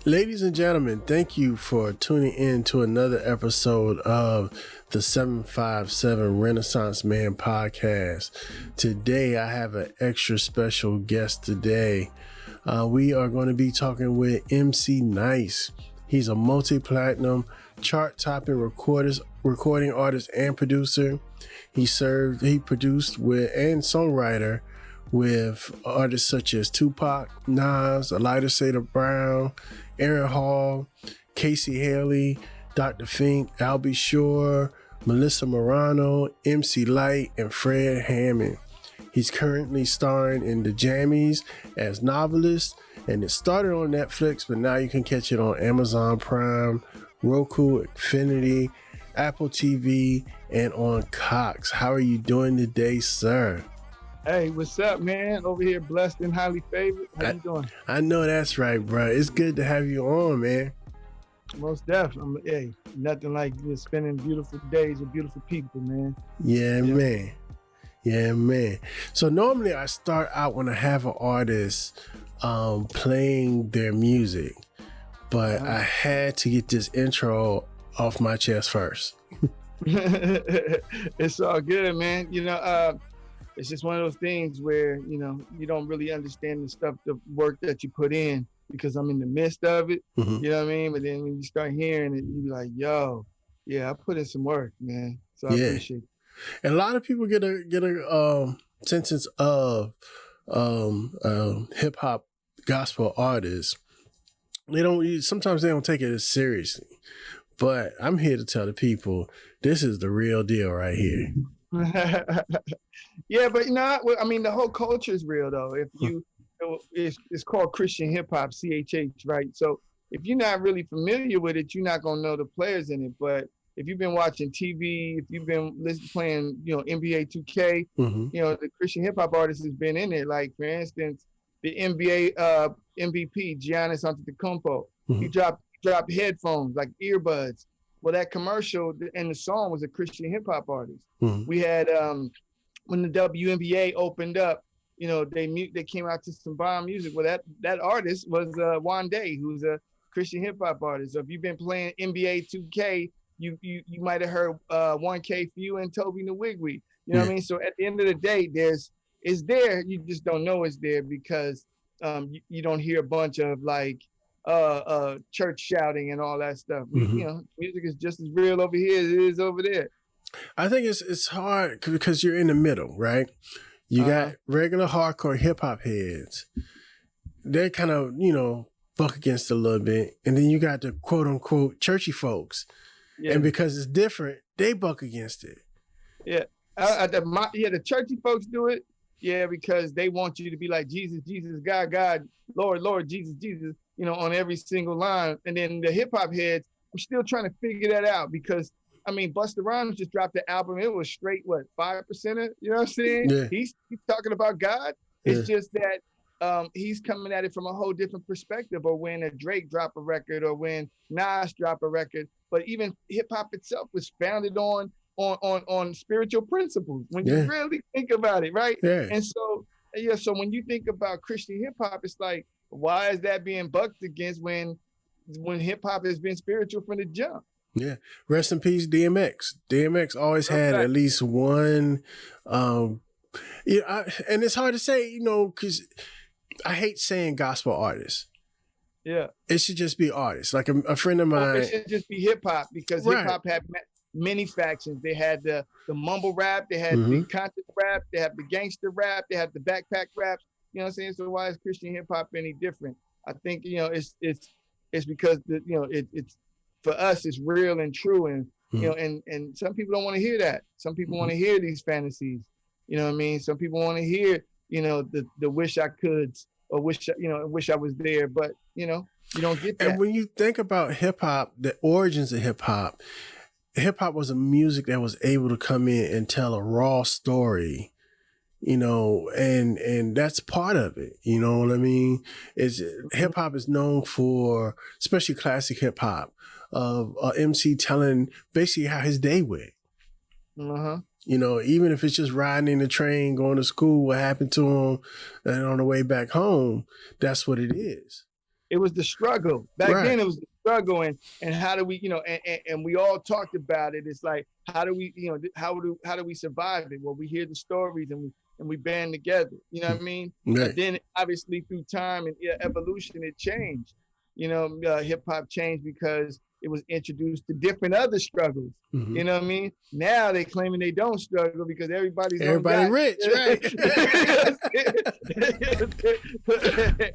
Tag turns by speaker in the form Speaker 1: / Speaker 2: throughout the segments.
Speaker 1: Ladies and gentlemen, thank you for tuning in to another episode of the 757 Renaissance Man podcast. Today, I have an extra special guest today. We are going to be talking with Emcee N.I.C.E. He's a multi-platinum, chart-topping recording artist and producer. He produced with and songwriter with artists such as Tupac, Nas, Elijah Sada Brown, Aaron Hall, Casey Haley, Dr. Fink, Albie Shore, Melissa Morano, MC Lyte, and Fred Hammond. He's currently starring in The Jammies as novelist, and it started on Netflix, but now you can catch it on Amazon Prime, Roku, Xfinity, Apple TV, and on Cox. How are you doing today, sir?
Speaker 2: Hey, what's up, man? Over here, blessed and highly favored. How you doing?
Speaker 1: I know that's right, bro. It's good to have you on, man.
Speaker 2: Most definitely. Hey, nothing like just spending beautiful days with beautiful people, man.
Speaker 1: Yeah, man. Yeah, man. So normally I start out when I have an artist playing their music, but I had to get this intro off my chest first.
Speaker 2: It's all good, man. It's just one of those things where, you don't really understand the work that you put in because I'm in the midst of it. Mm-hmm. You know what I mean? But then when you start hearing it, you be like, yo, yeah, I put in some work, man. So I appreciate it.
Speaker 1: And a lot of people get a sense of hip hop gospel artists. Sometimes they don't take it as seriously. But I'm here to tell the people this is the real deal right here.
Speaker 2: Yeah, but the whole culture is real though. It's called Christian hip hop, CHH, right? So if you're not really familiar with it, you're not gonna know the players in it. But if you've been watching TV, if you've been playing, NBA 2K, the Christian hip hop artist has been in it. Like for instance, the NBA MVP Giannis Antetokounmpo, he dropped headphones like earbuds. Well, that commercial and the song was a Christian hip hop artist. Mm-hmm. We had when the WNBA opened up, they came out to some bomb music. Well, that artist was Wande, who's a Christian hip hop artist. So if you've been playing NBA 2K, you might have heard 1K Few and Toby Nwigwe. You know what I mean? So at the end of the day, it's there. You just don't know it's there because you don't hear a bunch of like church shouting and all that stuff. Mm-hmm. Music is just as real over here as it is over there.
Speaker 1: I think it's hard because you're in the middle, right? You got regular hardcore hip hop heads. They kind of, buck against it a little bit. And then you got the quote unquote churchy folks. Yeah. And because it's different, they buck against it.
Speaker 2: Yeah. The churchy folks do it. Yeah, because they want you to be like Jesus, Jesus, God, God, Lord, Lord, Jesus, Jesus, on every single line. And then the hip hop heads, I'm still trying to figure that out because Busta Rhymes just dropped the album. It was straight, 5%? You know what I'm saying? Yeah. He's talking about God. It's just that he's coming at it from a whole different perspective. Or when a Drake drop a record, or when Nas drop a record. But even hip hop itself was founded on spiritual principles. When you really think about it, right? Yeah. And so when you think about Christian hip hop, it's like, why is that being bucked against when hip hop has been spiritual from the jump?
Speaker 1: Yeah. Rest in peace, DMX. DMX always had at least one, and it's hard to say, because I hate saying gospel artists.
Speaker 2: Yeah.
Speaker 1: It should just be artists. Like a friend of mine.
Speaker 2: It should just be hip hop because hip hop had many factions. They had the mumble rap, they had the conscious rap, they have the gangster rap, they have the backpack raps. You know what I'm saying? So why is Christian hip hop any different? I think, it's because it's for us, it's real and true. And, and some people don't want to hear that. Some people want to hear these fantasies. You know what I mean? Some people want to hear, the wish I could, or wish I was there. But, You don't get that.
Speaker 1: And when you think about hip hop, the origins of hip hop was a music that was able to come in and tell a raw story, you know, and that's part of it. You know what I mean? Is hip hop is known for, especially classic hip hop, of MC telling basically how his day went. You know, even if it's just riding in the train, going to school, what happened to him, and on the way back home, that's what it is.
Speaker 2: It was the struggle. Back then it was the struggle, and how do we, you know, and we all talked about it. It's like, how do we, you know, how do we survive it? Well, we hear the stories and we band together. You know what I mean?
Speaker 1: Right.
Speaker 2: And then obviously through time and evolution, it changed. You know, hip hop changed because it was introduced to different other struggles. You know what I mean? Now they claiming they don't struggle because everybody
Speaker 1: rich, right?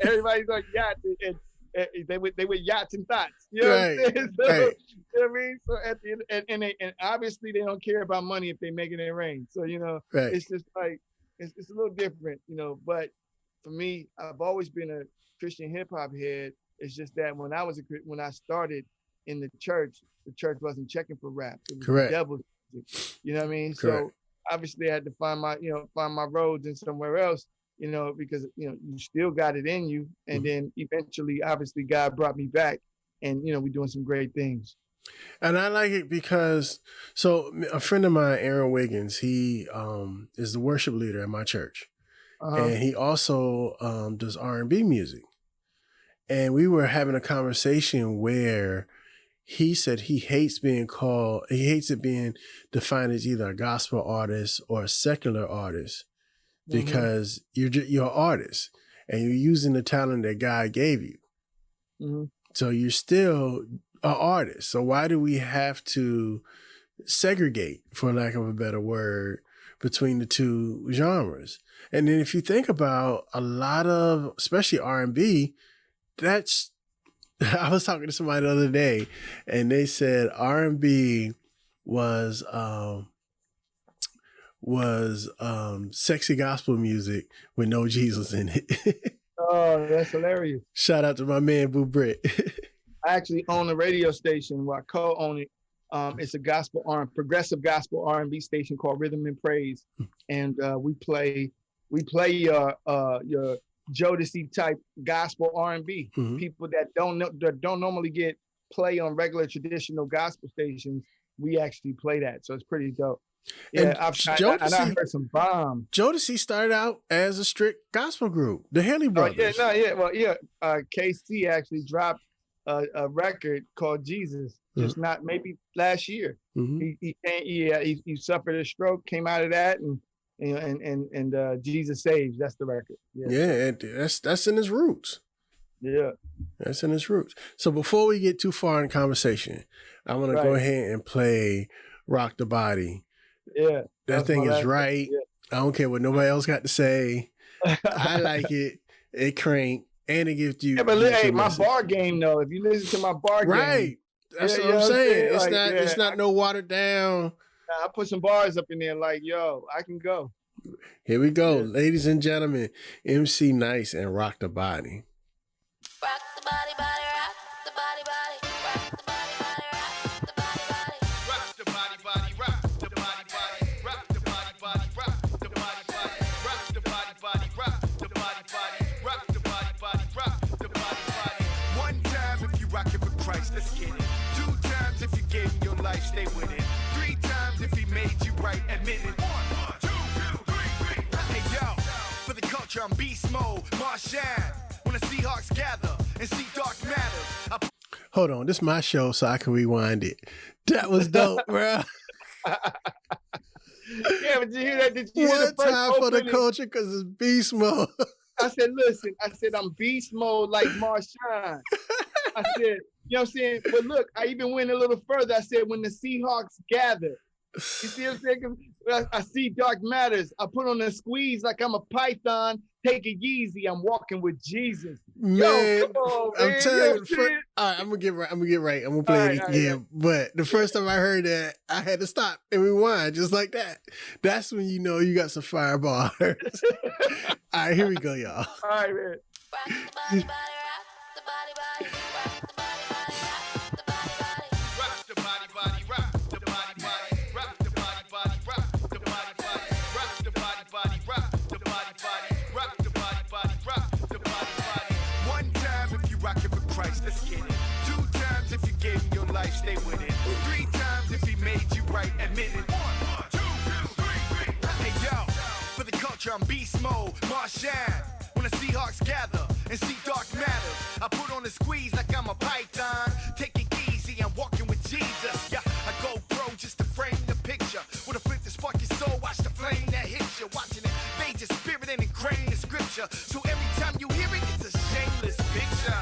Speaker 2: Everybody's on yachts and they with yachts and thoughts. You know what I'm saying? So, you know what I mean? So at the end, and obviously they don't care about money if they make it rain. So, you know, it's just like it's a little different, you know. But for me, I've always been a Christian hip hop head. It's just that when I started in the church wasn't checking for rap. It was the devil's music. You know what I mean? So obviously I had to find my roads in somewhere else, you know, because, you know, you still got it in you. And then eventually, obviously, God brought me back, and, you know, we're doing some great things.
Speaker 1: And I like it because, so a friend of mine, Aaron Wiggins, he is the worship leader at my church. And he also does R&B music. And we were having a conversation where he said he hates it being defined as either a gospel artist or a secular artist, because you're an artist and you're using the talent that God gave you. So you're still an artist. So why do we have to segregate, for lack of a better word, between the two genres? And then if you think about a lot of, especially R&B, that's, I was talking to somebody the other day and they said R&B was sexy gospel music with no Jesus in it.
Speaker 2: Oh, that's hilarious.
Speaker 1: Shout out to my man, Boo Britt.
Speaker 2: I actually own a radio station where I co-own it. It's a progressive gospel R&B station called Rhythm and Praise. And we play your Jodeci type gospel R&B. People that don't normally get play on regular traditional gospel stations, we actually play that. So it's pretty dope. Yeah, and I heard some bomb.
Speaker 1: Jodeci started out as a strict gospel group, the Haley Brothers.
Speaker 2: KC actually dropped a record called Jesus, just not maybe last year. He suffered a stroke, came out of that, and Jesus Saves. That's the record.
Speaker 1: That's in his roots. That's in his roots. So before we get too far in conversation, I want to go ahead and play "Rock the Body." That thing is right. I don't care what nobody else got to say. I like it. It crank and it gives you.
Speaker 2: But hey, my bar game though. If you listen to my bar game,
Speaker 1: that's what I'm saying. It's not no watered down.
Speaker 2: I put some bars up in there like, yo, I can go.
Speaker 1: Here we go. Ladies and gentlemen, MC N.I.C.E and Rock the Body.
Speaker 3: Rock the body, body, rock the body, body, rock the body, body, rock the body, body.
Speaker 4: Rock the body, body, rock the body, body, rock the body, body, rock the body, body, rock the body, body, rock the body, body, rock the body, body, rock the body, body. One time if you rock it for Christ, let's get it. Two times if you gave him your life, stay with it. Three times if he made you right, admit it. 1, 2, 3. Hey yo, for the culture I'm beast mode, Martian. When the Seahawks gather and see dark matters.
Speaker 1: Hold on, this is my show, so I can rewind it. That was dope, bro.
Speaker 2: Yeah, but did you hear that? Did you hear
Speaker 1: One
Speaker 2: the first
Speaker 1: time for the
Speaker 2: opening?
Speaker 1: culture, because it's beast mode.
Speaker 2: I said, listen, I'm beast mode like Marshawn. I said, you know what I'm saying? But look, I even went a little further. I said, when the Seahawks gather, you see what I'm saying? I see dark matters. I put on a squeeze like I'm a python. Take it easy. I'm walking with Jesus.
Speaker 1: Man,
Speaker 2: yo, come on, man.
Speaker 1: I'm telling you,
Speaker 2: all
Speaker 1: right, I'm gonna get right. I'm gonna play it again. But the first time I heard that, I had to stop and rewind just like that. That's when you know you got some firebars. All right, here we go, y'all.
Speaker 2: All right, man.
Speaker 3: Rock the body, body, rock the body, body.
Speaker 4: Christ, let's get it. 2 times if you gave him your life, stay with it. 3 times if he made you right, admit it. 1, 2, 3. Hey yo, for the culture I'm beast mode, Martian. When the Seahawks gather and see dark matters, I put on the squeeze like I'm a python. Take it easy, I'm walking with Jesus. Yeah, I go pro just to frame the picture. With a flip to spark your soul, watch the flame that hits you. Watching it fade your spirit and ingrain the scripture. So every time you hear it, it's a shameless picture.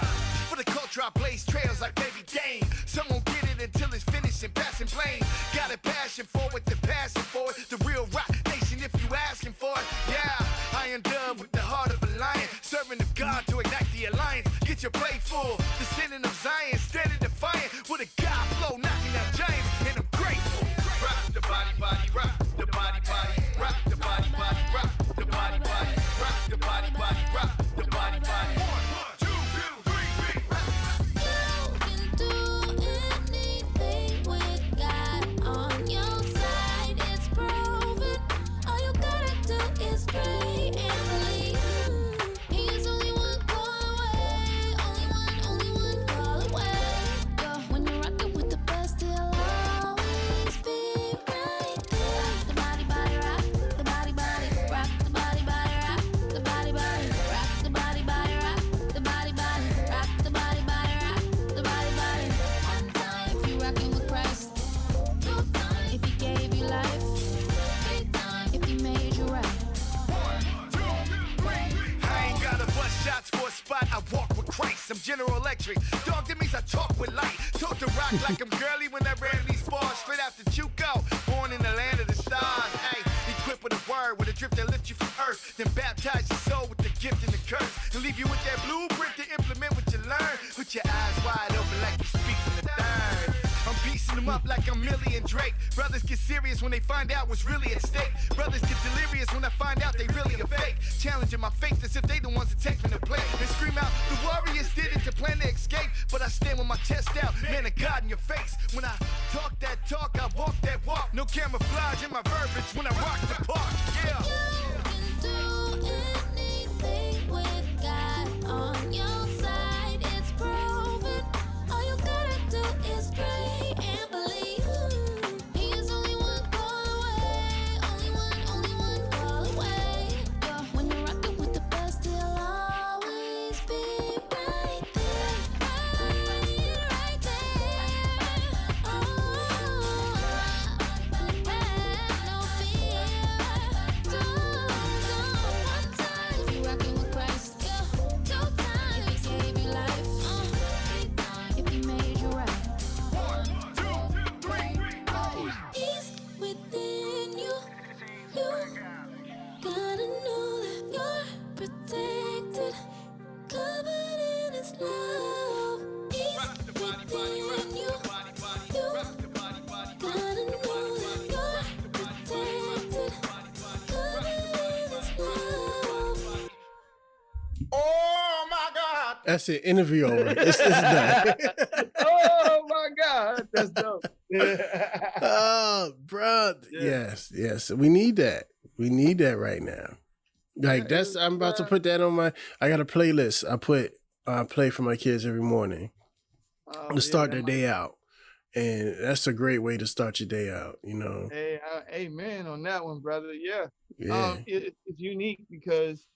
Speaker 4: For the culture I blaze trails like baby Dane. Some won't get it until it's finished and passing blame. Got a passion for it, the passion for it. The real rock nation if you asking for it. Yeah, I am done with the heart of a lion. Serving of God to ignite the alliance. Get your plate full. Descending of Zion, steady defiant. With a God flow, knocking out giants. And I'm grateful. Rock the body, body, rock the body, body. Rock the body, body, rock the body, body. Rock the body, body, rock the body, body. 1, 2, 3.
Speaker 3: You can do anything with God on your side. It's proven. All you gotta do is pray and believe. He is only one call away. Only one call away. Yo, when you're rocking with the best, he'll always be right there. The body, body, rock. The body, body, rock. The body, body, rock. The body, body, rock. The body, body, rock. The body, body, rock. The body, body, rock. The body, body. One time if you rocking with Christ. 2 times if he gave you life. 3 times if he made you right.
Speaker 4: I ain't gotta bust shots for a spot. I walk with Christ. I'm General Electric. Dog, that means I talk with light. Talk to rock like I'm girly when I ran these bars straight after Chuco. Born in the land of the stars. Hey, equipped with a word, with a drip that lifts you from earth. Then baptize your soul with the gift and the curse. And leave you with that blueprint to implement what you learn. Put your eyes wide open like you speak from the third. I'm piecing them up like I'm Millie and Drake. Brothers get serious when they find out what's really at stake. Brothers get delirious when I find out they really a fake. Challenging my faith as if they the ones that take me to play. And scream out, the warriors did it to plan to escape. But I stand with my chest out, man of God in your face. When I talk that talk, I walk that walk. No camouflage in my verbiage when I rock the park. Yeah.
Speaker 3: You can do anything with God on your side. It's proven. All you gotta do is pray and believe. He is only one call away. Only one call away. Yo, when you're rocking with the best, he'll always be right there. Right there. Oh, have no fear. One time if you rocking with Christ. 2 times if he gave you life. 3 times if he made you right.
Speaker 4: 1, 2, 3.
Speaker 3: He's within you. You gotta know that you're protected, covered in His love. He's within you. You gotta know that you're protected, covered in His love.
Speaker 4: Oh my God.
Speaker 1: That's it. Interview over. It's done.
Speaker 2: Oh my God, that's dope.
Speaker 1: Oh, bro.
Speaker 2: Yeah.
Speaker 1: Yes. We need that. We need that right now. Like that's. I'm about to put that on my. I got a playlist. I play for my kids every morning to start their day out, and that's a great way to start your day out. You know.
Speaker 2: Hey, amen on that one, brother. Yeah.
Speaker 1: Yeah.
Speaker 2: It's unique because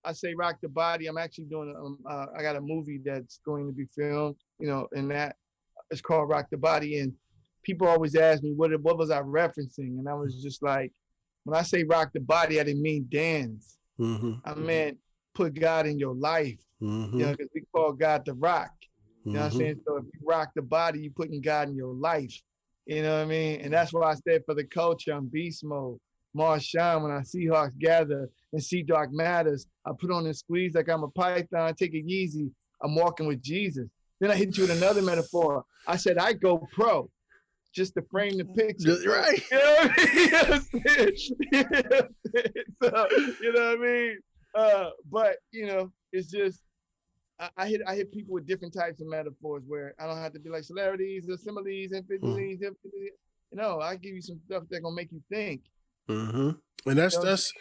Speaker 2: I say rock the body. I'm actually doing I got a movie that's going to be filmed, and that it's called Rock the Body. And people always ask me what was I referencing, and I was just like, when I say rock the body, I didn't mean dance.
Speaker 1: Mm-hmm.
Speaker 2: I meant put God in your life.
Speaker 1: Mm-hmm.
Speaker 2: Because we call God the rock. You know what I'm saying? So if you rock the body, you putting God in your life. You know what I mean? And that's why I said for the culture, I'm beast mode. Marshawn, when I Seahawks gather and see dark matters, I put on the squeeze like I'm a python, take it easy. I'm walking with Jesus. Then I hit you with another metaphor. I said, I go pro just to frame the picture.
Speaker 1: Right.
Speaker 2: You know what I mean? So, you know what I mean? But, it's just, I hit people with different types of metaphors where I don't have to be like celebrities or similes and fifties. I give you some stuff that's gonna make you think.
Speaker 1: Mm-hmm. And that's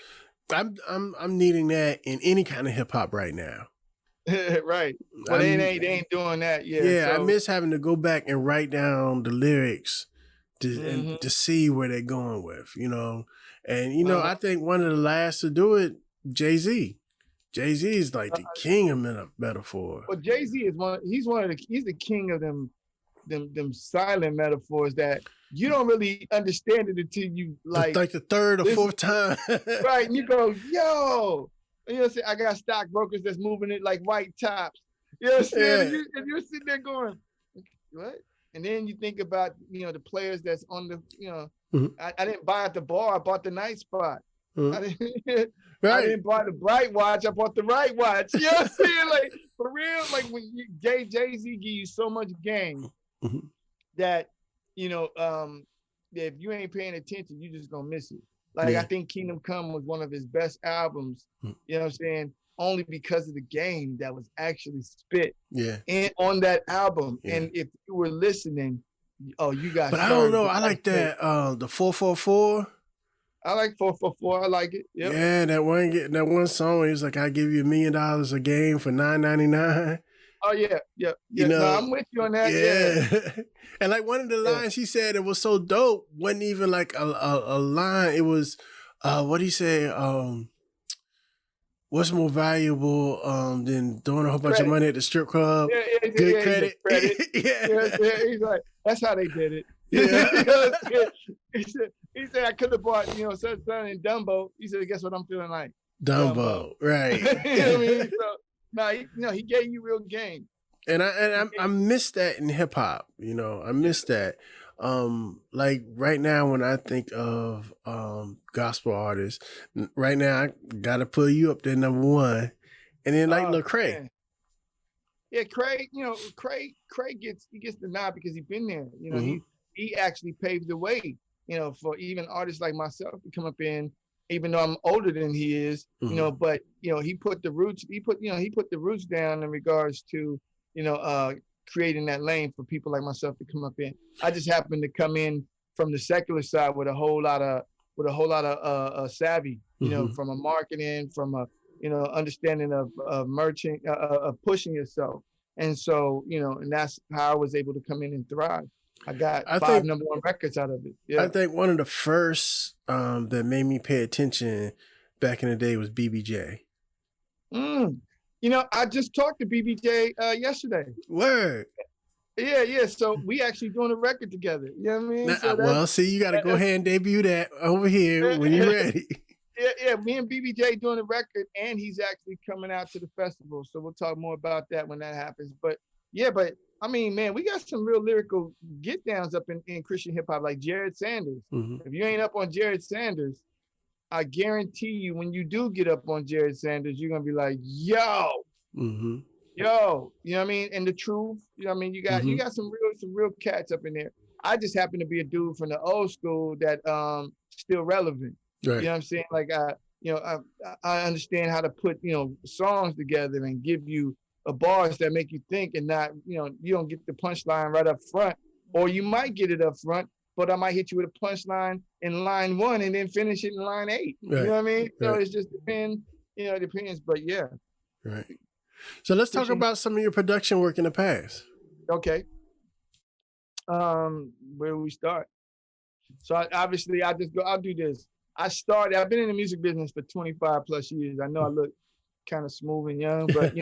Speaker 1: I'm needing that in any kind of hip hop right now.
Speaker 2: Right. Well, they ain't doing that. Yeah.
Speaker 1: Yeah,
Speaker 2: So,
Speaker 1: I miss having to go back and write down the lyrics
Speaker 2: Mhm.
Speaker 1: and to see where they're going with, you know. And
Speaker 2: Uh-huh.
Speaker 1: I think one of the last to do it, Jay-Z. Jay-Z is like the king of metaphor.
Speaker 2: Well, Jay-Z is he's the king of them silent metaphors that you don't really understand it until you
Speaker 1: It's like the third or fourth time.
Speaker 2: right, and you go, yo, and you'll say, I got stockbrokers that's moving it like white tops. You know what I'm saying?
Speaker 1: Yeah.
Speaker 2: And you're sitting there going, what? And then you think about, the players that's on the,
Speaker 1: Mhm.
Speaker 2: I didn't buy at the bar, I bought the night spot.
Speaker 1: Mhm.
Speaker 2: I didn't, I
Speaker 1: Right.
Speaker 2: didn't buy the bright watch, I bought the right watch. You know what I'm saying? Like, for real, like when Jay-Z give you so much game
Speaker 1: Mhm.
Speaker 2: that, that if you ain't paying attention, you just gonna miss it. Like,
Speaker 1: Yeah.
Speaker 2: I think Kingdom Come was one of his best albums,
Speaker 1: Mm.
Speaker 2: you know what I'm saying? Only because of the game that was actually spit
Speaker 1: Yeah.
Speaker 2: on that album.
Speaker 1: Yeah.
Speaker 2: And if you were listening, you got
Speaker 1: But I don't
Speaker 2: served
Speaker 1: know.
Speaker 2: the
Speaker 1: I like
Speaker 2: right way.
Speaker 1: that the 444.
Speaker 2: I like 444. I like it. Yep.
Speaker 1: Yeah, that one song where he's like, I give you $1 million a game for $9.99.
Speaker 2: Oh yeah, yeah,
Speaker 1: You
Speaker 2: yeah.
Speaker 1: know,
Speaker 2: No, I'm with you on that. Yeah.
Speaker 1: yeah. And like one of the
Speaker 2: Yeah.
Speaker 1: lines he said it was so dope wasn't even like a line. It was what he say? What's more valuable than throwing a whole bunch of
Speaker 2: Credit.
Speaker 1: money at the strip club?
Speaker 2: Yeah,
Speaker 1: Good
Speaker 2: yeah,
Speaker 1: credit.
Speaker 2: credit.
Speaker 1: Yeah.
Speaker 2: Yeah, he's like, that's how they did it.
Speaker 1: Yeah.
Speaker 2: he said I could have bought, such in Dumbo. He said, guess what I'm feeling like?
Speaker 1: Dumbo. Right.
Speaker 2: You know what I mean? So he gave you real game.
Speaker 1: And I miss that in hip hop. I miss that. Like right now when I think of gospel artists, right now I gotta put you up there number one, and then like Lacrae.
Speaker 2: Man. Yeah, Craig. Craig gets the nod because he's been there. He actually paved the way. For even artists like myself to come up in, even though I'm older than he is. But he put the roots. He put the roots down in regards to creating that lane for people like myself to come up in. I just happened to come in from the secular side with a whole lot of savvy, from a marketing, from a understanding of merchant, of pushing yourself. And so, and that's how I was able to come in and thrive. I got 5 number 1 records out of it. Yeah.
Speaker 1: I think one of the first that made me pay attention back in the day was BBJ.
Speaker 2: I just talked to BBJ yesterday.
Speaker 1: Word.
Speaker 2: Yeah. So we actually doing a record together. You know what I mean? So
Speaker 1: see, you got to go ahead and debut that over here when you're ready.
Speaker 2: Yeah. Me and BBJ doing a record, and he's actually coming out to the festival. So we'll talk more about that when that happens. But I mean, man, we got some real lyrical get downs up in Christian hip hop, like Jered Sanders.
Speaker 1: Mm-hmm.
Speaker 2: If you ain't up on Jered Sanders, I guarantee you, when you do get up on Jered Sanders, you're gonna be like, yo,
Speaker 1: mm-hmm.
Speaker 2: yo, you know what I mean? And the truth, you know what I mean? You got some real cats up in there. I just happen to be a dude from the old school that still relevant.
Speaker 1: Right.
Speaker 2: You know what I'm saying? Like I understand how to put songs together and give you a bars that make you think, and not you don't get the punchline right up front, or you might get it up front, but I might hit you with a punchline in line 1 and then finish it in line 8.
Speaker 1: Right.
Speaker 2: You know what I mean? So
Speaker 1: Right.
Speaker 2: it just depends. It depends. But yeah.
Speaker 1: Right. So let's talk about some of your production work in the past.
Speaker 2: Okay. Where do we start? So I'll do this. I've been in the music business for 25 plus years. I know I look kind of smooth and young, but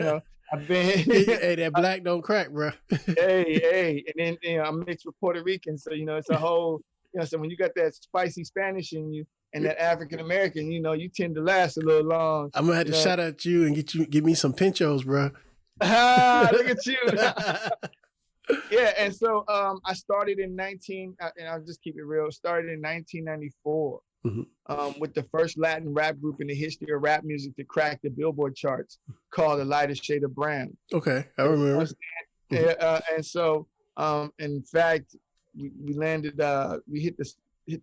Speaker 2: I've been.
Speaker 1: Hey, that black don't crack, bro.
Speaker 2: hey, and then I'm mixed with Puerto Rican, so it's a whole. So when you got that spicy Spanish in you and that African American, you tend to last a little long.
Speaker 1: I'm gonna have to shout out you and give me some pinchos, bro.
Speaker 2: Look at you. Yeah, and so I started in and I'll just keep it real. Started in 1994 with the first Latin rap group in the history of rap music to crack the Billboard charts, called The Lightest Shade of Brown.
Speaker 1: Okay, I remember.
Speaker 2: And so, in fact, we landed. We hit the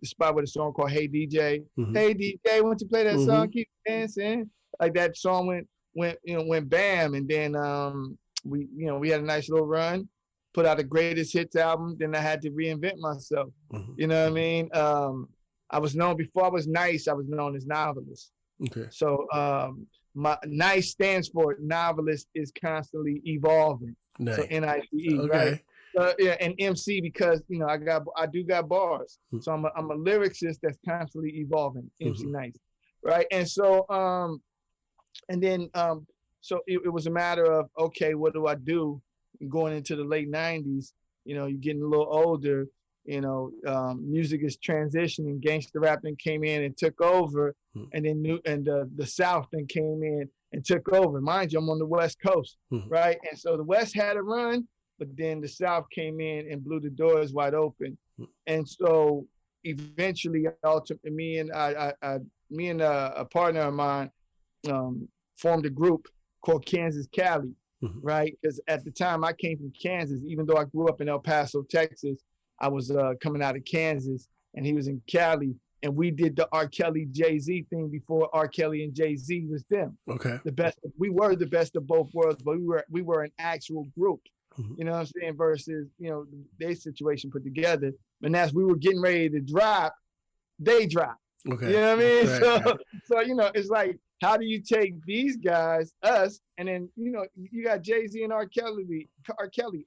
Speaker 2: spot with a song called "Hey DJ." Hey DJ, why don't you play that song? Keep dancing. Like that song went bam, and then we had a nice little run. Put out a greatest hits album. Then I had to reinvent myself. You know what I mean? I was known before I was nice. I was known as novelist.
Speaker 1: Okay.
Speaker 2: So my NICE stands for novelist is constantly evolving.
Speaker 1: Nice.
Speaker 2: So N-I-C-E,
Speaker 1: Okay.
Speaker 2: right? Yeah, and MC because I do got bars. So I'm a lyricist that's constantly evolving. MC N.I.C.E, right? And so and then so it was a matter of, okay, what do I do going into the late 90s? You're getting a little older, music is transitioning, gangster rap then came in and took over, and then the South then came in and took over. Mind you, I'm on the West Coast, right? And so the West had a run, but then the South came in and blew the doors wide open. And so eventually, ultimately, me and a partner of mine formed a group called Kansas Cali, right? Because at the time I came from Kansas, even though I grew up in El Paso, Texas, I was coming out of Kansas and he was in Cali. And we did the R. Kelly Jay-Z thing before R. Kelly and Jay-Z was them.
Speaker 1: Okay.
Speaker 2: We were the best of both worlds, but we were an actual group. You know what I'm saying? Versus, their situation put together. And as we were getting ready to drop, they dropped.
Speaker 1: Okay.
Speaker 2: You know what I mean?
Speaker 1: Right.
Speaker 2: So it's like, how do you take these guys, us, and then, you got Jay-Z and R. Kelly,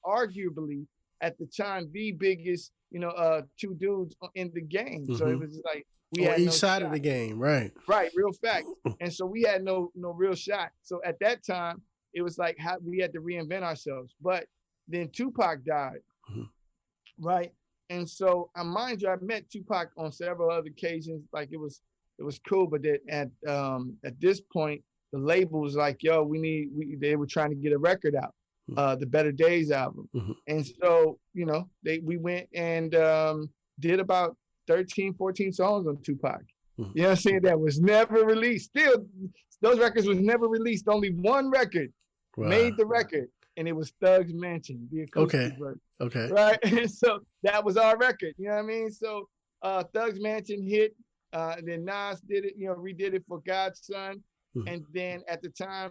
Speaker 2: arguably at the time, the biggest, two dudes in the game. So it was just like, we
Speaker 1: on
Speaker 2: had
Speaker 1: each
Speaker 2: no
Speaker 1: side
Speaker 2: shot.
Speaker 1: of the game, right?
Speaker 2: Right, real fact. And so we had no real shot. So at that time, it was like we had to reinvent ourselves. But then Tupac died, right? And so, mind you, I met Tupac on several other occasions. Like it was cool, but at this point, the label was like, "Yo, they were trying to get a record out, the Better Days album." And so, we went and did about 13, 14 songs on Tupac. You know what I'm saying? That was never released. Still, those records was never released. Only one record made the record, and it was Thug's Mansion, the acoustic version.
Speaker 1: Okay.
Speaker 2: Right? And so that was our record. You know what I mean? So Thug's Mansion hit. Then Nas did it, redid it for God's Son. And then at the time,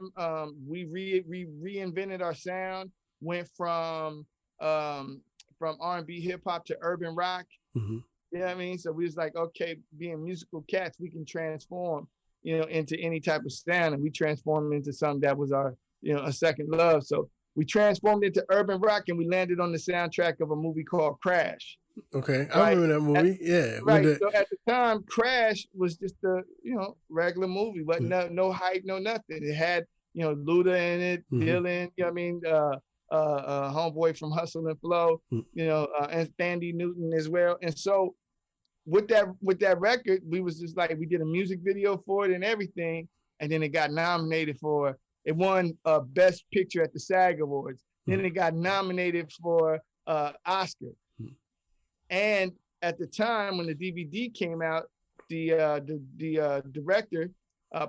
Speaker 2: we reinvented our sound, went from R&B hip hop to urban rock. You know what I mean? So we was like, okay, being musical cats, we can transform, into any type of sound, and we transformed into something that was our, a second love. So we transformed into urban rock, and we landed on the soundtrack of a movie called Crash.
Speaker 1: Okay, I remember that movie. Yeah,
Speaker 2: right. So at the time, Crash was just a regular movie, but no hype, no nothing. It had Luda in it, Dylan. You know what I mean? Homeboy from Hustle and Flow. And Sandy Newton as well. And so with that record, we was just like, we did a music video for it and everything, and then it got nominated for. It won Best Picture at the SAG Awards. Then it got nominated for Oscar. And at the time when the DVD came out, the director,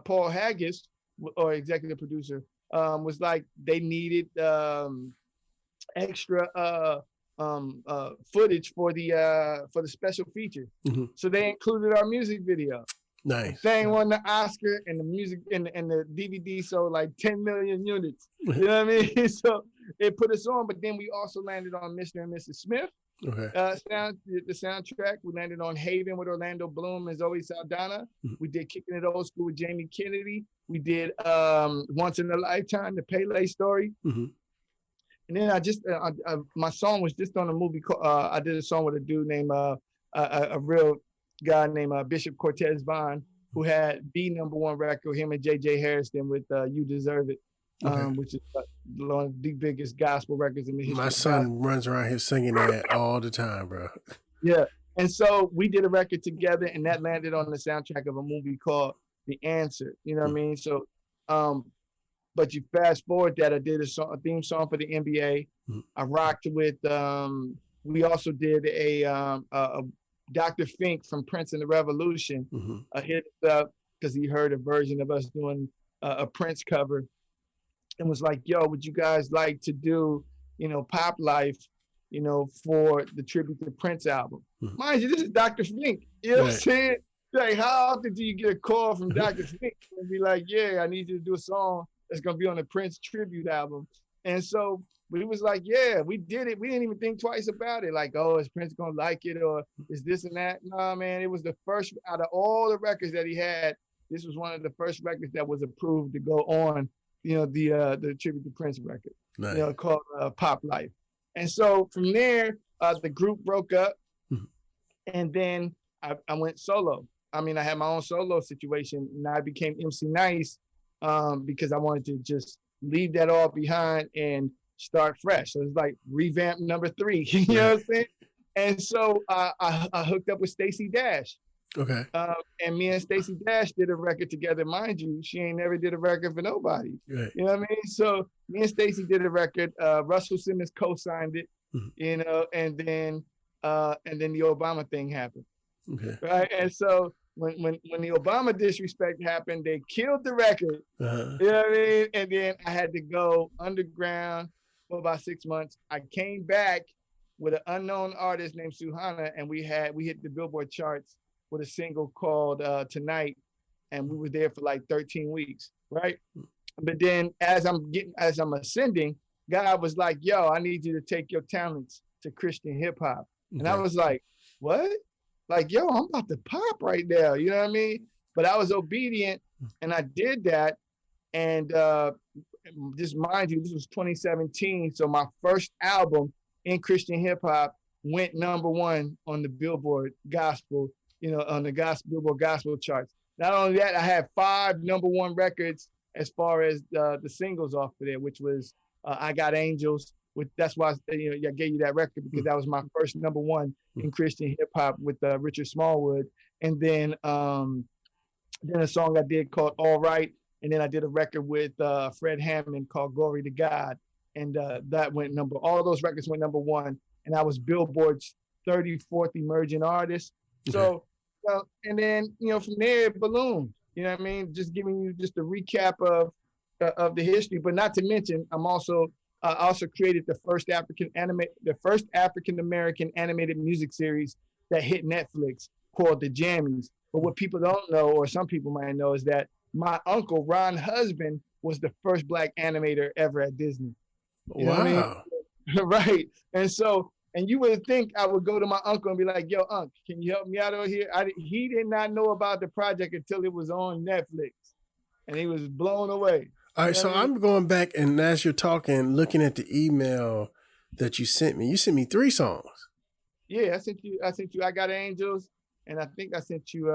Speaker 2: Paul Haggis, or executive producer, was like, they needed extra footage for the special feature. So they included our music video.
Speaker 1: Nice.
Speaker 2: The thing won the Oscar, and the music and the DVD sold like 10 million units. You know what I mean? So it put us on, but then we also landed on Mr. and Mrs. Smith.
Speaker 1: Okay.
Speaker 2: The soundtrack. We landed on Haven with Orlando Bloom and Zoe Saldana. We did Kicking It Old School with Jamie Kennedy. We did Once in a Lifetime, the Pele Story. And then my song was just on a movie called, I did a song with a dude named, a real guy named Bishop Cortez Vaughn, who had the #1 record, him and J.J. Harrison with You Deserve It. Which is one of the biggest gospel records in the history.
Speaker 1: My son runs around here singing that all the time, bro.
Speaker 2: Yeah. And so we did a record together, and that landed on the soundtrack of a movie called The Answer. You know what I mean? So, but you fast forward that, I did a theme song for the NBA. I rocked with, we also did a Dr. Fink from Prince and the Revolution. Hit us up because he heard a version of us doing a Prince cover. And was like, yo, would you guys like to do, Pop Life, for the tribute to Prince album? Mind you, this is Dr. Fink. You know what I'm saying? Like, how often do you get a call from Dr. Fink and be like, yeah, I need you to do a song that's going to be on the Prince tribute album? And so we was like, yeah, we did it. We didn't even think twice about it. Like, oh, is Prince going to like it, or is this and that? No, man, it was the first out of all the records that he had. this was one of the first records that was approved to go on, the Tribute to Prince record,
Speaker 1: Nice.
Speaker 2: called Pop Life. And so from there, the group broke up, and then I went solo. I mean, I had my own solo situation, and I became Emcee N.I.C.E, because I wanted to just leave that all behind and start fresh. So it's like revamp number 3, you know what I'm saying? And so I hooked up with Stacey Dash.
Speaker 1: Okay.
Speaker 2: And me and Stacey Dash did a record together. Mind you, she ain't never did a record for nobody.
Speaker 1: Right.
Speaker 2: You know what I mean? So me and Stacey did a record. Russell Simmons co-signed it, and then the Obama thing happened.
Speaker 1: Okay.
Speaker 2: Right. And so when the Obama disrespect happened, they killed the record. You know what I mean? And then I had to go underground for about 6 months. I came back with an unknown artist named Suhana, and we hit the Billboard charts with a single called Tonight, and we were there for like 13 weeks, right? But then as I'm ascending, God was like, yo, I need you to take your talents to Christian hip hop. And I was like, what? Like, yo, I'm about to pop right now, you know what I mean? But I was obedient, and I did that. And just mind you, this was 2017. So my first album in Christian hip hop went #1 on the Billboard gospel, on the Billboard gospel charts. Not only that, I had 5 #1 records as far as the singles off of there, which was I Got Angels. That's why I gave you that record, because that was my first #1 in Christian hip hop with Richard Smallwood. And then a song I did called All Right. And then I did a record with Fred Hammond called Glory to God. And that went all those records went #1. And I was Billboard's 34th emerging artist. So, and then, from there it ballooned, you know what I mean? Just giving you just a recap of the history, but not to mention, I also created the first African American animated music series that hit Netflix called The Jammies. But what people don't know, or some people might know, is that my uncle, Ron Husband, was the first Black animator ever at Disney. You know what I mean? Right. And you would think I would go to my uncle and be like, yo, Unc, can you help me out over here? He did not know about the project until it was on Netflix. And he was blown away.
Speaker 1: All right, so I'm going back, and as you're talking, looking at the email that you sent me. You sent me 3 songs.
Speaker 2: Yeah, I sent you I Got Angels, and I think I sent you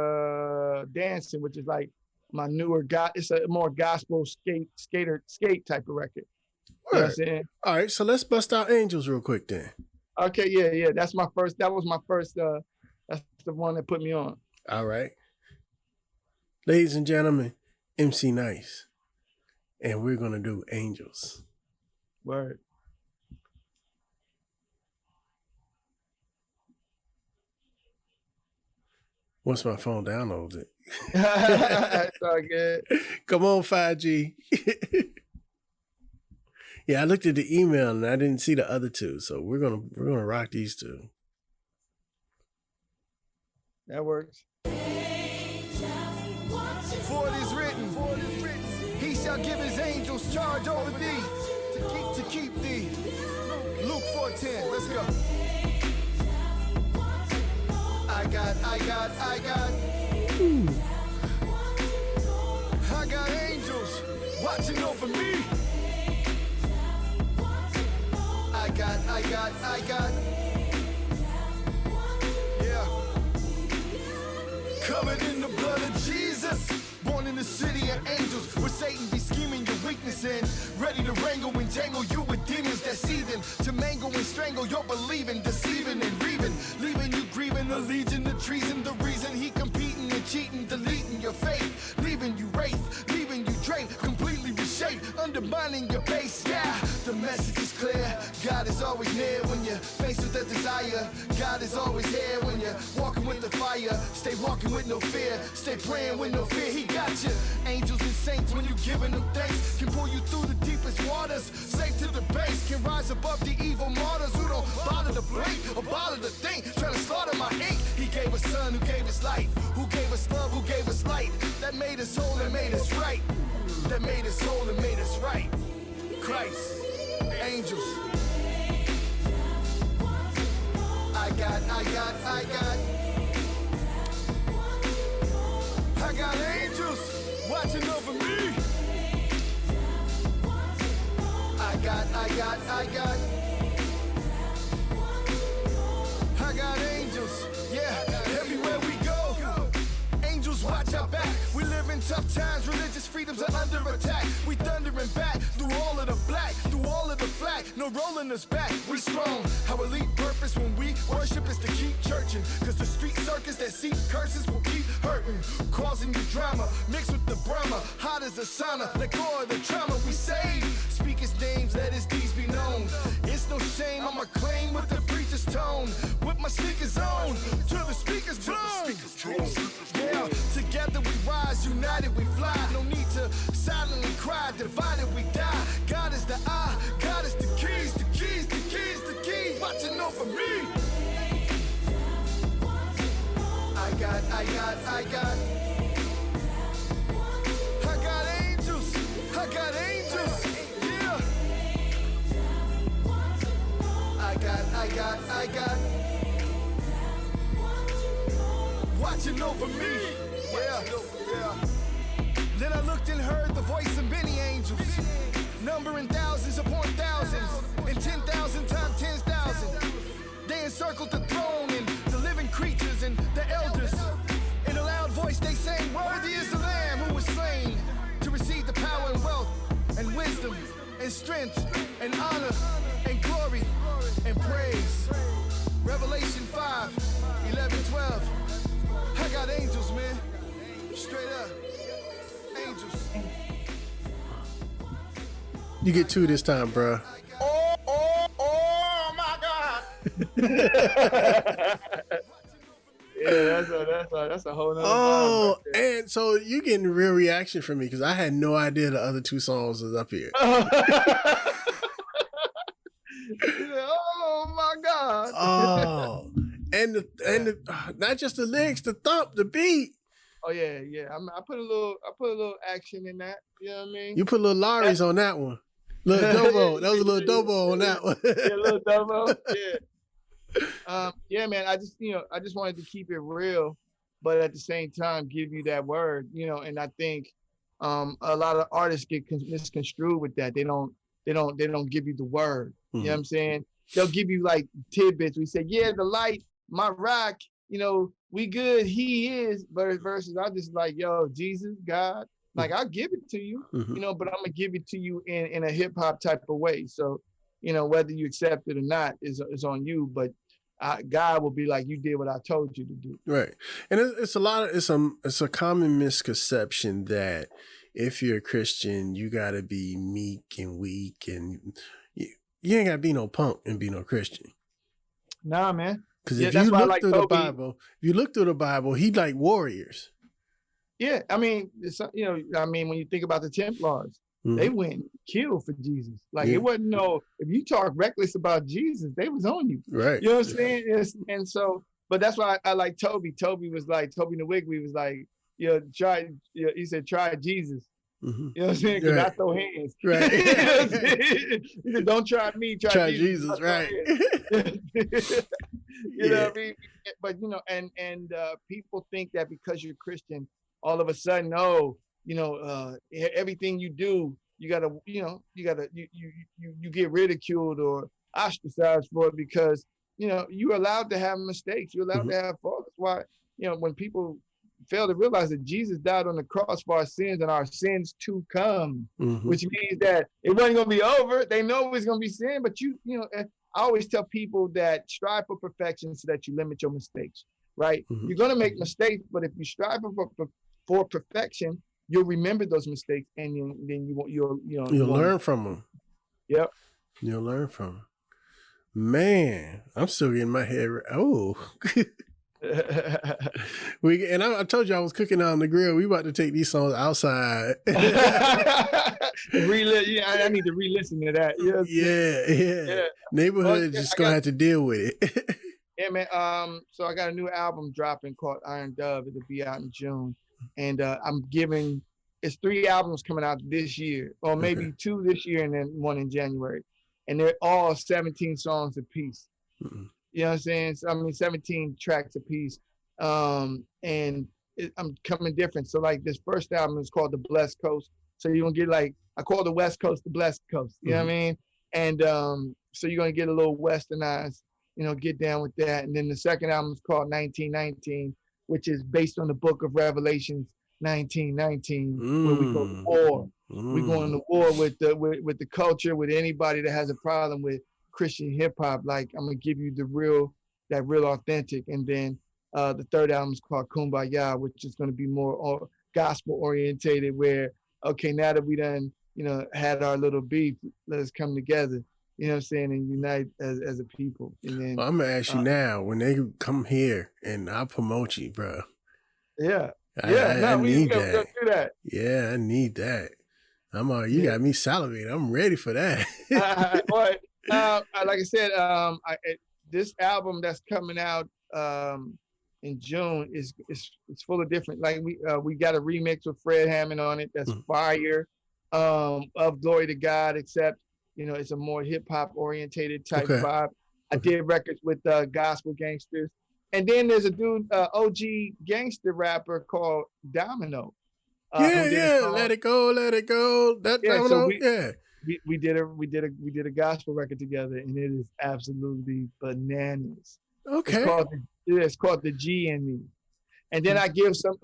Speaker 2: Dancing, which is like my newer it's a more gospel skate type of record. You know what I'm saying?
Speaker 1: All right, so let's bust out Angels real quick then.
Speaker 2: Okay, yeah. That was my first, that's the one that put me on.
Speaker 1: All right. Ladies and gentlemen, Emcee N.I.C.E, and we're going to do Angels.
Speaker 2: Word.
Speaker 1: Once my phone downloads it.
Speaker 2: It's all good.
Speaker 1: Come on, 5G. Yeah, I looked at the email and I didn't see the other 2, so we're gonna rock these 2.
Speaker 2: That works.
Speaker 4: For it is written, he shall give his angels charge over thee, to keep thee. Luke 4:10, let's go. I got angels watching over me. I got. Yeah. Covered in the blood of Jesus. Born in the city of angels, where Satan be scheming your weakness in. Ready to wrangle and jangle you with demons that seething. To mangle and strangle your believing, deceiving and reaving. Leaving you grieving, a legion of treason. The reason he competing and cheating, deleting your faith. Leaving you wraith, leaving you draped, completely reshaped. Undermining your base, yeah. The message is clear. God is always near when you're faced with a desire. God is always here when you're walking with the fire. Stay walking with no fear. Stay praying with no fear. He got you. Angels and saints, when you giving them thanks, can pull you through the deepest waters. Safe to the base, can rise above the evil martyrs who don't bother to blink or bother to think. Trying to slaughter my ink. He gave us son, who gave us life, who gave us love, who gave us light. That made us whole and made us right. That made us whole and made us right. Christ, angels. I got angels. got angels, yeah, everywhere we go. Angels watch our back. We live in tough times, religious freedoms are under attack. We thundering back through all of the black, through all of the flack. No rolling us back, we strong. Our elite purpose when we worship is to keep churching. Cause the street circus that seek curses will keep hurting. Causing you drama, mixed with the Brahma. Hot as a sauna, let go of the trauma we save. Speak his names, let his deeds be known. It's no shame, I'ma claim with the preacher's tone. With my sneakers on, till the speakers blown. Yeah, together we rise, united we fly. No need to silently cry, divided we die. God is the eye, God is the keys, the keys, the keys, the keys. Watching over me. I got angels, I got angels, yeah. I got watching over me, yeah. Then I looked and heard the voice of many angels, numbering thousands upon thousands, and 10,000 times 10,000. They encircled the throne and the living creatures and the elders. In a loud voice they sang, worthy is the Lamb who was slain to receive the power and wealth and wisdom and strength and honor and glory and praise. Revelation 5, 11, 12. I got angels, man. Straight up. Angels.
Speaker 1: You get two this time, bro.
Speaker 4: Oh my God.
Speaker 2: Yeah, that's a whole nother
Speaker 1: Oh,
Speaker 2: vibe right there.
Speaker 1: and so you getting real reaction from me because I had no idea the other two songs was up here.
Speaker 2: Oh my God.
Speaker 1: Oh, and the not just the lyrics, the thump, the beat.
Speaker 2: Oh yeah. I put a little action in that. You know what I mean?
Speaker 1: You put little Larry's on that one. Little Dobo. That was a little Dobo on that one.
Speaker 2: Yeah, little Dobo. Yeah. Yeah, man. I just wanted to keep it real, but at the same time give you that word. And I think a lot of artists get misconstrued with that. They don't give you the word.
Speaker 1: Mm-hmm.
Speaker 2: You know what I'm saying? They'll give you like tidbits. We say, yeah, the light, my rock, we good, he is, but versus I just like, yo, Jesus, God, like I'll give it to you,
Speaker 1: Mm-hmm.
Speaker 2: But I'm gonna give it to you in a hip hop type of way. So, whether you accept it or not is on you, but God will be like, you did what I told you to do.
Speaker 1: Right. And it's a common misconception that if you're a Christian, you gotta be meek and weak and you ain't gotta be no punk and be no Christian.
Speaker 2: Nah, man.
Speaker 1: Because if you look through the Bible, he like warriors.
Speaker 2: Yeah, I mean, when you think about the Templars,
Speaker 1: Mm-hmm.
Speaker 2: they went and killed for Jesus. Like
Speaker 1: Yeah.
Speaker 2: it wasn't if you talk reckless about Jesus, they was on you.
Speaker 1: Right.
Speaker 2: You know what I'm saying? And so, but that's why I like Toby. Toby Nwigwe was like, he said, try Jesus.
Speaker 1: Mm-hmm.
Speaker 2: You know what I'm saying? Because
Speaker 1: Right.
Speaker 2: I throw hands.
Speaker 1: Right.
Speaker 2: You know what I'm saying? He said, don't try me, try Jesus.
Speaker 1: Right.
Speaker 2: You know what I mean? But and people think that because you're Christian, all of a sudden, everything you do, you get ridiculed or ostracized for it because you're allowed to have mistakes, you're allowed
Speaker 1: Mm-hmm.
Speaker 2: to have faults. That's why when people fail to realize that Jesus died on the cross for our sins and our sins to come,
Speaker 1: Mm-hmm.
Speaker 2: which means that it wasn't gonna be over. They know it was gonna be sin, but I always tell people that strive for perfection so that you limit your mistakes. Right?
Speaker 1: Mm-hmm.
Speaker 2: You're gonna make mistakes, but if you strive for perfection, you'll remember those mistakes, and you'll
Speaker 1: learn from them.
Speaker 2: Yep.
Speaker 1: You'll learn from them. Man, I'm still getting my head. Oh. I told you I was cooking on the grill. We about to take these songs outside.
Speaker 2: I need to re-listen to that.
Speaker 1: Yeah. Neighborhood just gonna have to deal with it.
Speaker 2: Yeah, man. So I got a new album dropping called Iron Dove. It'll be out in June, and it's 3 albums coming out this year, or maybe 2 this year, and then 1 in January, and they're all 17 songs apiece.
Speaker 1: Mm-hmm.
Speaker 2: You know what I'm saying? So, 17 tracks apiece. I'm coming different. So like this first album is called The Blessed Coast. So you're gonna get I call the West Coast the Blessed Coast. You know what I mean? And so you're gonna get a little westernized, get down with that. And then the second album is called 1919, which is based on the book of Revelations 1919, where we go to war. We're going to war with the culture, with anybody that has a problem with Christian hip hop. Like, I'm gonna give you that real authentic. And then the third album is called Kumbaya, which is gonna be more gospel orientated, where, okay, now that we done, had our little beef, let us come together, you know what I'm saying, and unite as a people. And then
Speaker 1: Well, I'm gonna ask you now, when they come here and I'll promote you, bro.
Speaker 2: Yeah.
Speaker 1: I need
Speaker 2: we'll
Speaker 1: that.
Speaker 2: do that.
Speaker 1: Yeah, I need that. You got me salivating. I'm ready for that.
Speaker 2: Like I said, this album that's coming out in June is full of different. Like we got a remix with Fred Hammond on it that's fire. Of Glory to God, except it's a more hip hop orientated type vibe. I did records with gospel gangsters, and then there's a dude, OG gangster rapper called Domino.
Speaker 1: Let it go. That Domino,
Speaker 2: we did a gospel record together, and it is absolutely bananas.
Speaker 1: Okay,
Speaker 2: it's called The G in Me. And then I give some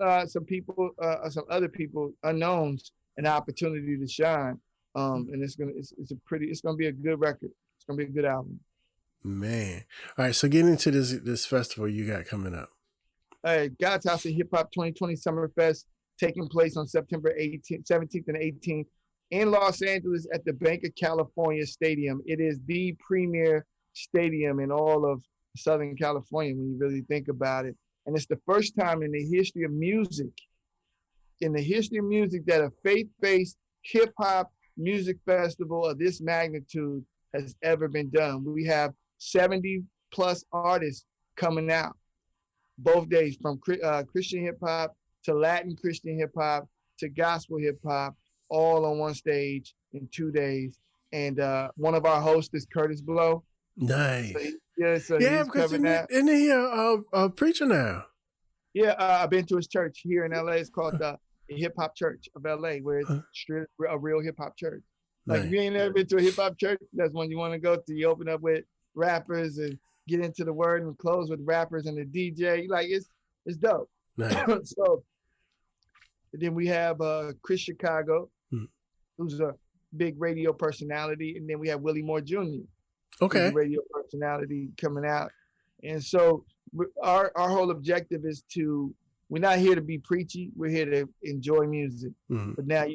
Speaker 2: people, some other people, unknowns, an opportunity to shine. And it's gonna be a good record. It's gonna be a good album.
Speaker 1: Man. All right, so get into this festival you got coming up.
Speaker 2: God's House of Hip Hop 2020 Summerfest, taking place on September 17th and 18th in Los Angeles at the Banc of California Stadium. It is the premier stadium in all of Southern California when you really think about it. And it's the first time in the history of music, that a faith-based hip-hop music festival of this magnitude has ever been done. We have 70 plus artists coming out both days, from Christian hip-hop to Latin Christian hip-hop to gospel hip-hop, all on one stage in 2 days. And one of our hosts is Curtis Blow.
Speaker 1: Nice.
Speaker 2: So he's coming out.
Speaker 1: Isn't he a preacher now?
Speaker 2: Yeah, I've been to his church here in LA. It's called the Hip Hop Church of LA, where it's a real hip hop church. Like, if you ain't never been to a hip hop church, that's one you want to go to. You open up with rappers and get into the word, and close with rappers and the DJ. Like, it's dope.
Speaker 1: Nice.
Speaker 2: So then we have Chris Chicago, who's a big radio personality, and then we have Willie Moore Jr.
Speaker 1: Okay.
Speaker 2: Who's a radio personality coming out. And so our whole objective is we're not here to be preachy. We're here to enjoy music. But now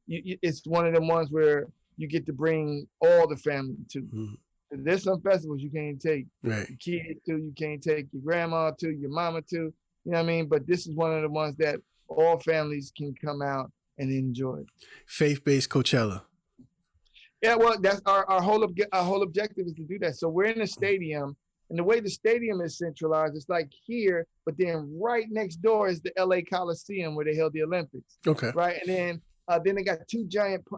Speaker 2: it's one of them ones where you get to bring all the family to. There's some festivals you can't take your kids to, you can't take your grandma to, your mama to, you know what I mean? But this is one of the ones that all families can come out and enjoy.
Speaker 1: Faith-based Coachella.
Speaker 2: Yeah, well, that's our whole objective is to do that. So we're in a stadium. And the way the stadium is centralized, it's like here, but then right next door is the LA Coliseum where they held the Olympics. Okay. Right. And then they got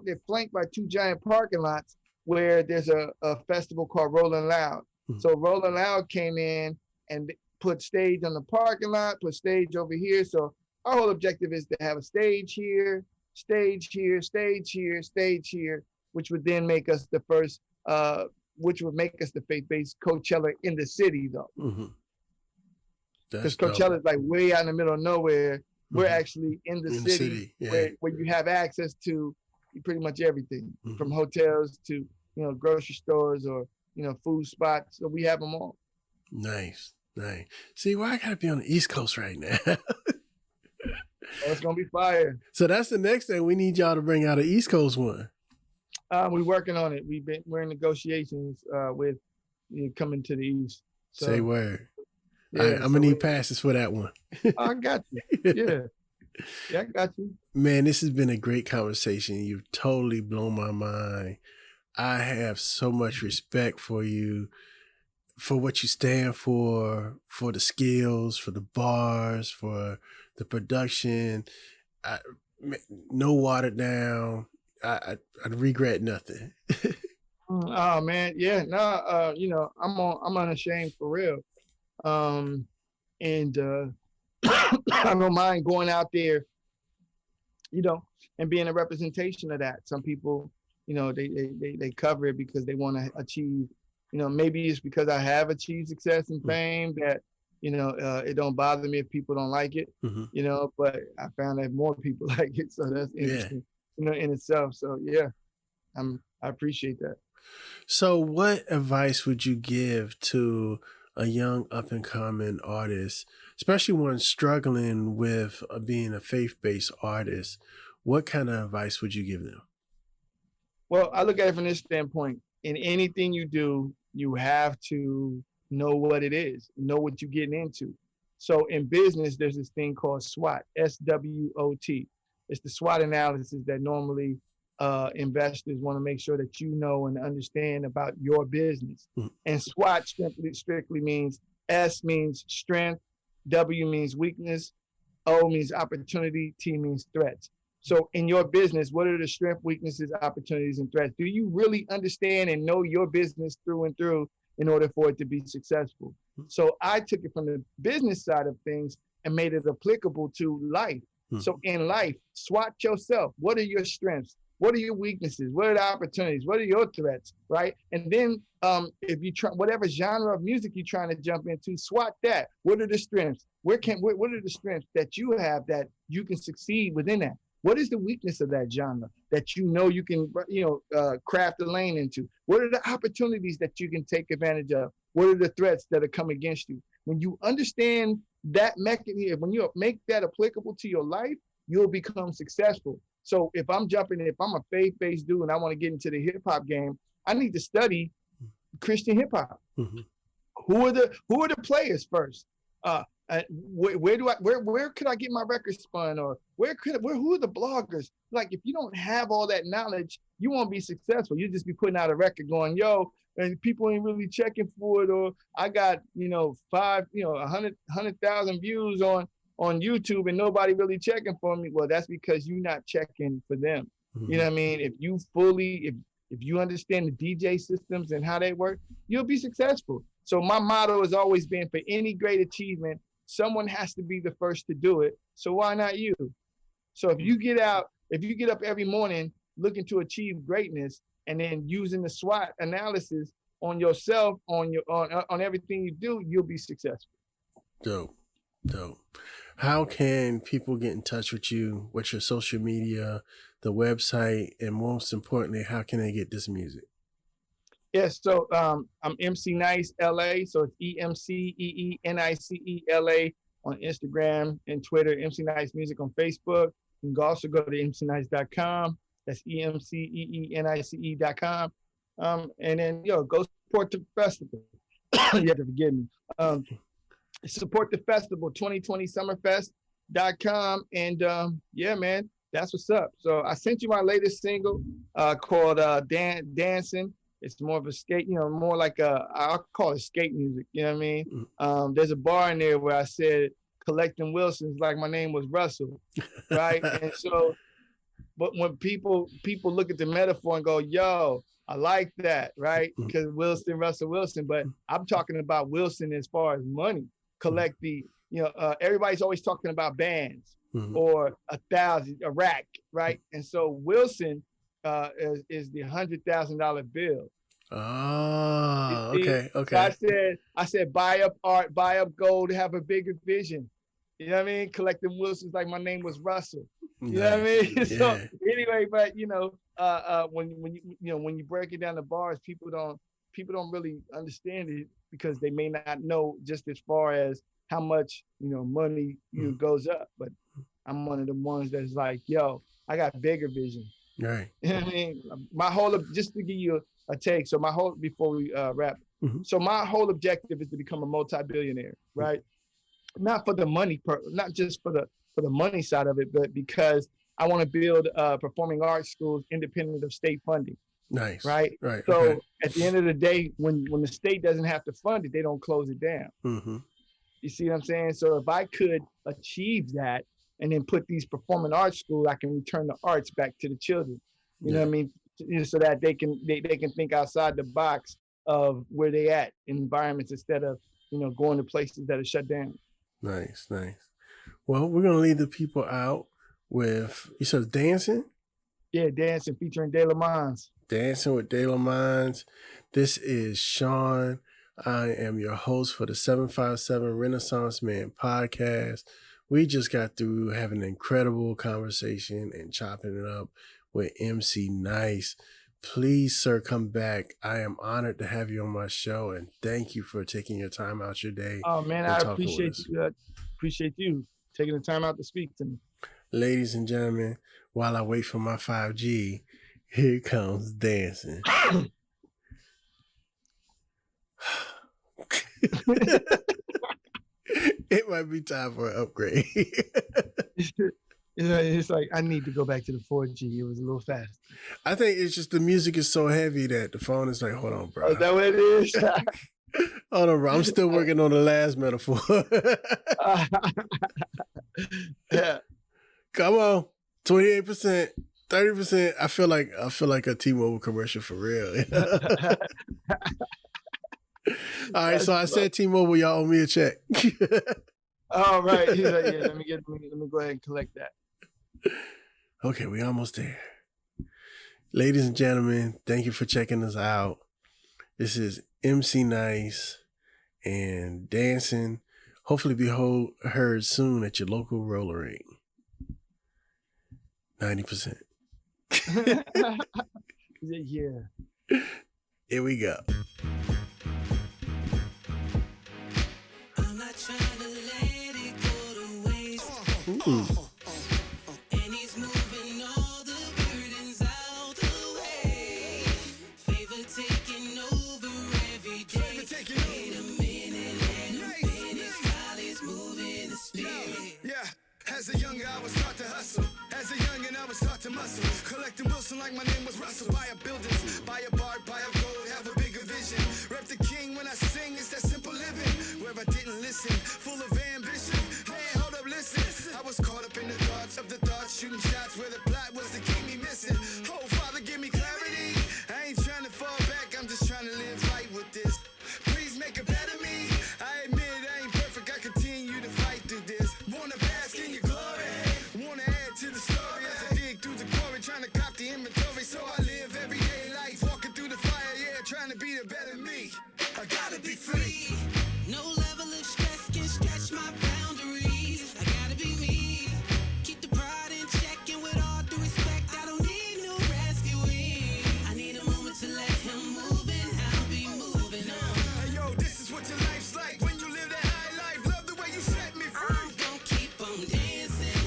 Speaker 2: they're flanked by two giant parking lots where there's a festival called Rollin' Loud. So Rollin' Loud came in and put stage on the parking lot, put stage over here. So our whole objective is to have a stage here, stage here, stage here, stage here, which would then make us the first which would make us the faith-based Coachella in the city, though. Because Coachella is like way out in the middle of nowhere. We're actually in the city. where you have access to pretty much everything, from hotels to grocery stores or food spots. So we have them all.
Speaker 1: Nice. See, I gotta be on the East Coast right now.
Speaker 2: It's gonna be fire.
Speaker 1: So that's the next thing. We need y'all to bring out an East Coast one.
Speaker 2: We're working on it. We're in negotiations with coming to the East. So,
Speaker 1: say word. Yeah, I'm gonna need passes for that one.
Speaker 2: I got you. Yeah, I got you.
Speaker 1: Man, this has been a great conversation. You've totally blown my mind. I have so much respect for you, for what you stand for the skills, for the bars, for the production. No watered down. I regret nothing.
Speaker 2: Oh man, yeah, no, I'm unashamed for real. And I don't mind going out there, and being a representation of that. Some people, they cover it because they want to achieve, maybe it's because I have achieved success and fame that, it don't bother me if people don't like it, but I found that more people like it. So that's interesting, in itself. So yeah, I appreciate that.
Speaker 1: So what advice would you give to a young up and coming artist, especially one struggling with being a faith-based artist? What kind of advice would you give them?
Speaker 2: Well, I look at it from this standpoint. In anything you do, you have to know what it is, know what you're getting into. So in business, there's this thing called SWOT, SWOT. It's the SWOT analysis that normally investors want to make sure that you know and understand about your business. And SWOT strictly means S means strength, W means weakness, O means opportunity, T means threats. So in your business, what are the strengths, weaknesses, opportunities, and threats? Do you really understand and know your business through and through in order for it to be successful? So I took it from the business side of things and made it applicable to life. So in life, SWOT yourself. What are your strengths? What are your weaknesses? What are the opportunities? What are your threats, right? And then if you try whatever genre of music you're trying to jump into, SWOT that. What are the strengths? What are the strengths that you have that you can succeed within that? What is the weakness of that genre that you can, craft a lane into? What are the opportunities that you can take advantage of? What are the threats that are come against you? When you understand that mechanism, when you make that applicable to your life, you'll become successful. So if I'm a faith-based dude and I want to get into the hip hop game, I need to study Christian hip hop. Who are the players first? Where could I get my record spun, or who are the bloggers? Like, if you don't have all that knowledge, you won't be successful. You'll just be putting out a record going, yo, and people ain't really checking for it, or I got 100,000 views on YouTube and nobody really checking for me. Well, that's because you're not checking for them. You know what I mean? If you understand the DJ systems and how they work, you'll be successful. So my motto has always been, for any great achievement, someone has to be the first to do it. So why not you? So if you get up every morning looking to achieve greatness and then using the SWOT analysis on yourself, on everything you do, you'll be successful.
Speaker 1: Dope. How can people get in touch with you? What's your social media, the website, and most importantly, how can they get this music?
Speaker 2: Yes, so I'm Emcee N.I.C.E LA, so it's EMCEE LA on Instagram and Twitter, Emcee N.I.C.E Music on Facebook. You can also go to emceenice.com. That's EMCEENICE.com. And then go support the festival. You have to forgive me. Support the festival, 2020 summerfest.com. And yeah, man, that's what's up. So I sent you my latest single called Dancing. It's more of a skate, more like I'll call it skate music. You know what I mean? There's a bar in there where I said, collecting Wilsons like my name was Russell, right? And so, but when people look at the metaphor and go, yo, I like that, right? Because Russell Wilson, but I'm talking about Wilson as far as money. Collect the, everybody's always talking about bands or 1,000, a rack, right? And so Wilson is the $100,000 bill.
Speaker 1: Oh, okay.
Speaker 2: So I said, buy up art, buy up gold, have a bigger vision. You know what I mean? Collecting Wilsons like my name was Russell. You know what I mean? Yeah. So anyway, but when you break it down to bars, people don't really understand it because they may not know just as far as how much money goes up. But I'm one of the ones that's like, yo, I got bigger vision.
Speaker 1: Right.
Speaker 2: You know what I mean? Just to give you a take. So before we wrap. So my whole objective is to become a multi-billionaire, right? Not for the money, not just for the money side of it, but because I want to build performing arts schools independent of state funding.
Speaker 1: Nice.
Speaker 2: Right. So at the end of the day, when the state doesn't have to fund it, they don't close it down. You see what I'm saying? So if I could achieve that and then put these performing arts schools, I can return the arts back to the children. You know what I mean? So that they can think outside the box of where they at in environments instead of going to places that are shut down.
Speaker 1: Nice. Well, we're gonna leave the people out with, you said Dancing?
Speaker 2: Yeah, Dancing featuring De La Mans.
Speaker 1: Dancing with De La Mines. This is Sean. I am your host for the 757 Renaissance Man podcast. We just got through having an incredible conversation and chopping it up with Emcee N.I.C.E. Please, sir, come back. I am honored to have you on my show, and thank you for taking your time out your day.
Speaker 2: Oh man, I appreciate you. Appreciate you taking the time out to speak to me.
Speaker 1: Ladies and gentlemen, while I wait for my 5G, here comes dancing. It might be time for an upgrade.
Speaker 2: It's like I need to go back to the 4G. It was a little fast.
Speaker 1: I think it's just the music is so heavy that the phone is like, hold on, bro.
Speaker 2: Oh, is that what it is?
Speaker 1: Hold on, bro. I'm still working on the last metaphor.
Speaker 2: Yeah.
Speaker 1: Come on. 28%, 30%. I feel like a T-Mobile commercial for real. All right, so I said T-Mobile, y'all owe me a check.
Speaker 2: All right. He's like, yeah, let me go ahead and collect that.
Speaker 1: Okay, we almost there. Ladies and gentlemen, thank you for checking us out. This is Emcee N.I.C.E. and dancing. Hopefully be heard soon at your local roller ring. 90%.
Speaker 2: Yeah.
Speaker 1: Here we go.
Speaker 5: I'm not trying to let it go to waste.
Speaker 1: Ooh.
Speaker 5: And he's moving all the burdens out the way. Favor taking over every day. Wait a minute, let him finish while he's moving the spirit.
Speaker 4: Yeah, as a young guy I was taught to hustle. As a youngin' I was taught to muscle. Collecting Wilson like my name was Russell. Buy a buildings, buy a bar, buy a gold, have a bigger vision. Rep the king when I sing, it's that simple living. Where I didn't listen, full of ambition. Hey, hold up, listen. I was caught up in the thoughts of the thoughts, shooting shots where the plot was to keep me missing. Oh, Father, give me clarity. I ain't trying to fall back, I'm just trying to live right with this. Please make a better me. I admit I ain't perfect, I continue to fight through this. Wanna bask in your glory, wanna add to the story as I dig through the quarry, trying to cop the inventory. So I live everyday life, walking through the fire, yeah, trying to be the better me. I gotta be free.
Speaker 5: No level of stress can stretch my boundaries. I gotta be me. Keep the pride in check, and with all due respect, I don't need no rescuing. I need a moment to let him move, and I'll be moving on.
Speaker 4: Hey yo, this is what your life's like when you live that high life. Love the way you set me free.
Speaker 5: I'm gonna keep on dancing,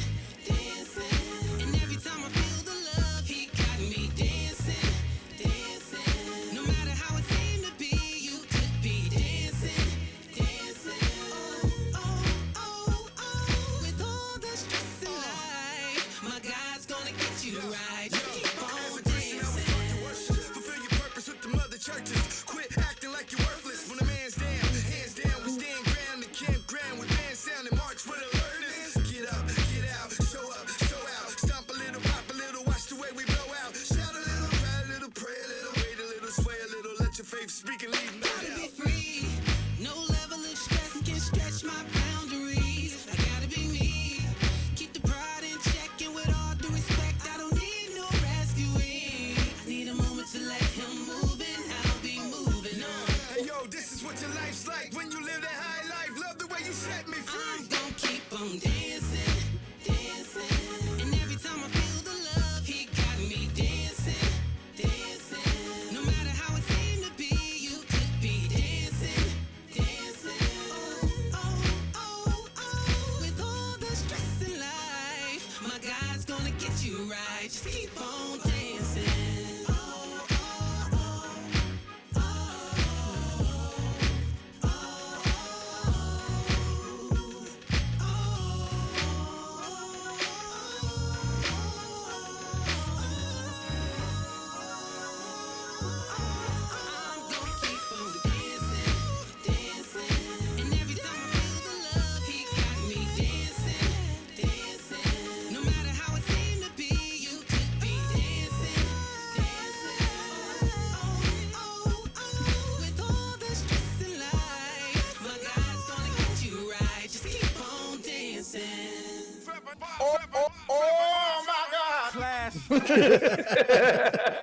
Speaker 5: dancing. And every time I feel the love, he got me dancing, dancing. No matter how it seemed to be, you could be dancing, dancing. Oh. With all the stress in life, my God's gonna get you right. Just keep on dancing.
Speaker 4: Fulfill your purpose with the mother churches. Quit acting like you're worthless. When a man's down, hands down, we stand ground. The campground with band sound and march with alertness. Get up, get out, show up, show out. Stomp a little, pop a little, watch the way we blow out. Shout a little, cry a little, pray a little, wait a little, sway a little. Let your faith speak and leave no
Speaker 5: Gotta be
Speaker 4: doubt.
Speaker 5: free. No level of stress can stretch my boundaries. I gotta be me. Keep the pride in check, and with all due respect, I don't need no rescuing. I need a moment to let him move, and I'll be moving on.
Speaker 4: Hey yo, this is what your life's like when you live that high life. Love the way you set me
Speaker 5: I'm
Speaker 4: free.
Speaker 5: gonna keep on dancing, dancing. And every time I feel the love, he got me dancing, dancing. No matter how it seemed to be, you could be dancing, dancing. Oh. With all the stress in life, my God's gonna get you right. Just keep on dancing. I'm gonna keep on dancing, dancing. And every time I feel the love, he got me dancing, dancing. No matter how it seemed to be, you could be dancing, dancing. Oh. With all the stress in life, my God's gonna get you right. Just keep on dancing.
Speaker 4: Oh my God.
Speaker 2: Yeah.